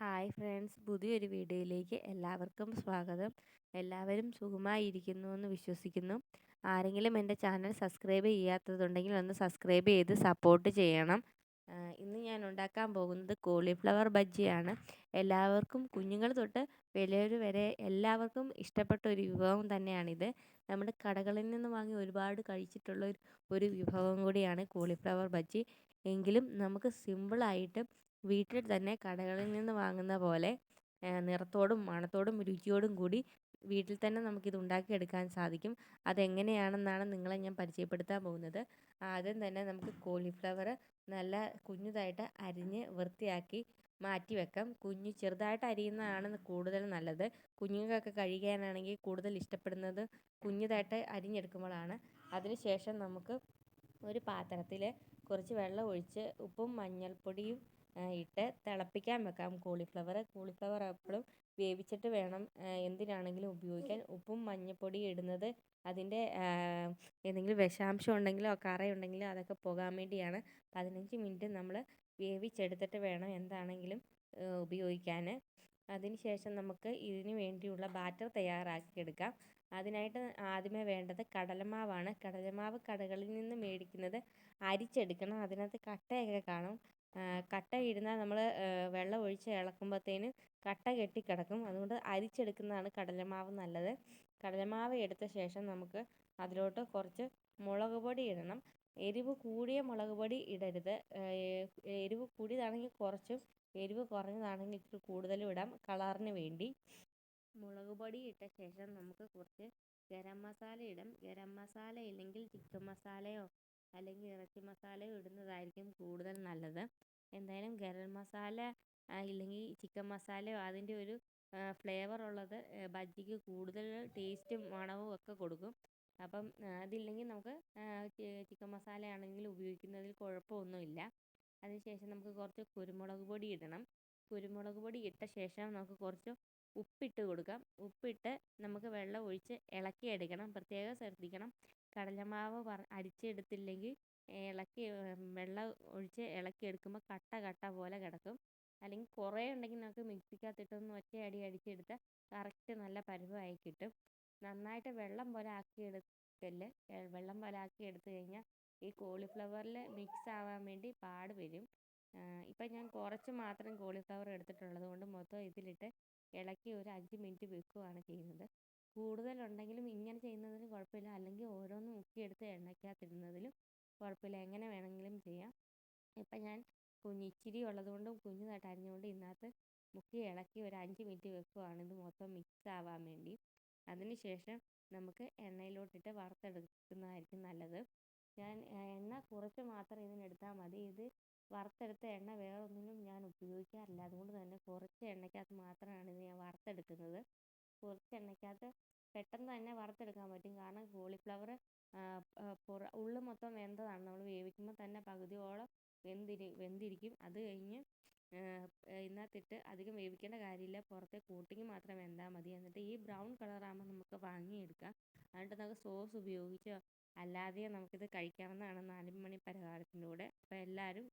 Hi friends, പുതിയൊരു വീഡിയോയിലേക്ക് എല്ലാവർക്കും സ്വാഗതം. എല്ലാവരും സുഖമായിരിക്കുന്നു എന്ന് വിശ്വസിക്കുന്നു. ആരെങ്കിലും എൻ്റെ ചാനൽ സബ്സ്ക്രൈബ് ചെയ്യാത്തതുണ്ടെങ്കിൽ ഒന്ന് സബ്സ്ക്രൈബ് ചെയ്ത് സപ്പോർട്ട് ചെയ്യണം. ഇന്ന് ഞാൻ ഉണ്ടാക്കാൻ പോകുന്നത് കോളിഫ്ലവർ ബജ്ജിയാണ്. എല്ലാവർക്കും, കുഞ്ഞുങ്ങൾ തൊട്ട് വലിയവർ വരെ എല്ലാവർക്കും ഇഷ്ടപ്പെട്ട ഒരു വിഭവം തന്നെയാണിത്. നമ്മുടെ കടകളിൽ നിന്ന് വാങ്ങി ഒരുപാട് കഴിച്ചിട്ടുള്ള ഒരു വിഭവം കൂടിയാണ് കോളിഫ്ലവർ ബജ്ജി. എങ്കിലും നമുക്ക് സിമ്പിളായിട്ട് വീട്ടിൽ തന്നെ കടകളിൽ നിന്ന് വാങ്ങുന്ന പോലെ നിറത്തോടും മണത്തോടും രുചിയോടും കൂടി വീട്ടിൽ തന്നെ നമുക്കിത് ഉണ്ടാക്കിയെടുക്കാൻ സാധിക്കും. അതെങ്ങനെയാണെന്നാണ് നിങ്ങളെ ഞാൻ പരിചയപ്പെടുത്താൻ പോകുന്നത്. ആദ്യം തന്നെ നമുക്ക് കോളിഫ്ലവർ നല്ല കുഞ്ഞതായിട്ട് അരിഞ്ഞ് വൃത്തിയാക്കി മാറ്റി വെക്കാം. ചെറുതായിട്ട് അരിയുന്നതാണ് കൂടുതൽ നല്ലത്. കുഞ്ഞുങ്ങൾക്കൊക്കെ കഴിക്കാനാണെങ്കിൽ കൂടുതൽ ഇഷ്ടപ്പെടുന്നത് കുഞ്ഞതായിട്ട് അരിഞ്ഞെടുക്കുമ്പോഴാണ്. അതിനുശേഷം നമുക്ക് ഒരു പാത്രത്തിൽ കുറച്ച് വെള്ളം ഒഴിച്ച് ഉപ്പും മഞ്ഞൾപ്പൊടിയും ഇട്ട് തിളപ്പിക്കാൻ വെക്കാം. കോളിഫ്ലവർ എപ്പോഴും വേവിച്ചിട്ട് വേണം എന്തിനാണെങ്കിലും ഉപയോഗിക്കാൻ. ഉപ്പും മഞ്ഞൾപ്പൊടിയും ഇടുന്നത് അതിൻ്റെ എന്തെങ്കിലും വിഷാംശം ഉണ്ടെങ്കിലോ കറയുണ്ടെങ്കിലോ അതൊക്കെ പോകാൻ വേണ്ടിയാണ്. 15 മിനിറ്റ് നമ്മൾ വേവിച്ചെടുത്തിട്ട് വേണം എന്താണെങ്കിലും ഉപയോഗിക്കാൻ. അതിനുശേഷം നമുക്ക് ഇതിന് വേണ്ടിയുള്ള ബാറ്റർ തയ്യാറാക്കിയെടുക്കാം. അതിനായിട്ട് ആദ്യമേ വേണ്ടത് കടലമാവാണ്. കടലമാവ് കടകളിൽ നിന്ന് മേടിക്കുന്നത് അരിച്ചെടുക്കണം. അതിനകത്ത് കട്ടയൊക്കെ കാണും. കട്ട ഇരുന്നാൽ നമ്മൾ വെള്ളം ഒഴിച്ച് ഇളക്കുമ്പോഴത്തേനും കട്ട കെട്ടിക്കിടക്കും. അതുകൊണ്ട് അരിച്ചെടുക്കുന്നതാണ് കടലമാവ് നല്ലത്. കടലമാവ് എടുത്ത ശേഷം നമുക്ക് അതിലോട്ട് കുറച്ച് മുളക് പൊടി ഇടണം. എരിവ് കൂടിയ മുളക് പൊടി ഇടരുത്. എരിവ് കൂടിയതാണെങ്കിൽ കുറച്ചും, എരിവ് കുറഞ്ഞതാണെങ്കിൽ ഇത്തിരി കൂടുതലും ഇടാം, കളറിന് വേണ്ടി. മുളക് പൊടി ഇട്ട ശേഷം നമുക്ക് കുറച്ച് ഗരം മസാല ഇടാം. ഗരം മസാല ഇല്ലെങ്കിൽ ചിക്കൻ മസാലയോ അല്ലെങ്കിൽ ഇറച്ചി മസാലയോ ഇടുന്നതായിരിക്കും കൂടുതൽ നല്ലത്. എന്തായാലും ഗരം മസാല ഇല്ലെങ്കിൽ ചിക്കൻ മസാലയോ അതിൻ്റെ ഒരു ഫ്ലേവർ ഉള്ളത് ബജ്ജിക്ക് കൂടുതൽ ടേസ്റ്റും മണവും ഒക്കെ കൊടുക്കും. അപ്പം അതില്ലെങ്കിൽ നമുക്ക് ചിക്കൻ മസാല ആണെങ്കിൽ ഉപയോഗിക്കുന്നതിൽ കുഴപ്പമൊന്നുമില്ല. അതിനുശേഷം നമുക്ക് കുറച്ച് കുരുമുളക് പൊടി ഇടണം. കുരുമുളക് പൊടി ഇട്ട ശേഷം നമുക്ക് കുറച്ച് ഉപ്പിട്ട് കൊടുക്കാം. ഉപ്പിട്ട് നമുക്ക് വെള്ളം ഒഴിച്ച് ഇളക്കിയെടുക്കണം. പ്രത്യേകം ശ്രദ്ധിക്കണം, കടലമാവ് അരിച്ചെടുത്തില്ലെങ്കിൽ വെള്ളം ഒഴിച്ച് ഇളക്കിയെടുക്കുമ്പോൾ കട്ട പോലെ കിടക്കും. അല്ലെങ്കിൽ കുറേ ഉണ്ടെങ്കിൽ നമുക്ക് മിക്സിക്കകത്തിട്ടൊന്ന് ഒറ്റയടി അടിച്ചെടുത്താൽ കറക്റ്റ് നല്ല പരുവമായി കിട്ടും. നന്നായിട്ട് വെള്ളം പോലെ ആക്കിയെടുക്കല്. വെള്ളം പോലെ ആക്കിയെടുത്ത് കഴിഞ്ഞാൽ ഈ കോളിഫ്ലവറിൽ മിക്സ് ആവാൻ വേണ്ടി പാട് വരും. ഇപ്പം ഞാൻ കുറച്ച് മാത്രം കോളിഫ്ലവർ എടുത്തിട്ടുള്ളത് കൊണ്ട് മൊത്തം ഇതിലിട്ട് ഇളക്കി ഒരു 5 മിനിറ്റ് വെക്കുകയാണ് ചെയ്യുന്നത്. കൂടുതലുണ്ടെങ്കിലും ഇങ്ങനെ ചെയ്യുന്നതിന് കുഴപ്പമില്ല, അല്ലെങ്കിൽ ഓരോന്ന് മുക്കിയെടുത്ത് എണ്ണയ്ക്കകത്തിടുന്നതിലും കുഴപ്പമില്ല. എങ്ങനെ വേണമെങ്കിലും ചെയ്യാം. ഇപ്പം ഞാൻ ഇച്ചിരി ഉള്ളതുകൊണ്ടും കുഞ്ഞതായിട്ട് അരിഞ്ഞുകൊണ്ട് ഇതിനകത്ത് മുക്കി ഇളക്കി ഒരു 5 മിനിറ്റ് വെക്കുകയാണ്, ഇത് മൊത്തം മിക്സ് ആവാൻ വേണ്ടി. അതിനുശേഷം നമുക്ക് എണ്ണയിലോട്ടിട്ട് വറുത്തെടുക്കുന്നതായിരിക്കും നല്ലത്. ഞാൻ എണ്ണ കുറച്ച് മാത്രം ഇതിനെടുത്താൽ മതി. ഇത് വറുത്തെടുത്ത എണ്ണ വേറെ ഒന്നിനും ഞാൻ ഉപയോഗിക്കാറില്ല. അതുകൊണ്ട് തന്നെ കുറച്ച് എണ്ണയ്ക്കകത്ത് മാത്രമാണ് ഇത് ഞാൻ വറുത്തെടുക്കുന്നത്. കുറച്ച് എണ്ണയ്ക്കകത്ത് പെട്ടെന്ന് തന്നെ വറുത്തെടുക്കാൻ പറ്റും. കാരണം കോളിഫ്ലവർ ഉള്ളു മൊത്തം വെന്തതാണ്. നമ്മൾ വേവിക്കുമ്പോൾ തന്നെ പകുതിയോളം വെന്തിരിക്കും. അത് കഴിഞ്ഞ് ഇതിനകത്തിട്ട് അധികം വേവിക്കേണ്ട കാര്യമില്ല. പുറത്തെ കോട്ടിങ് മാത്രം വെന്താൽ മതി. എന്നിട്ട് ഈ ബ്രൗൺ കളറാകുമ്പോൾ നമുക്ക് വാങ്ങിയെടുക്കാം. എന്നിട്ട് നമുക്ക് സോസ് ഉപയോഗിച്ചോ അല്ലാതെയോ നമുക്കിത് കഴിക്കാവുന്നതാണ് 4 മണി പലഹാരത്തിൻ്റെ കൂടെ. അപ്പോൾ എല്ലാവരും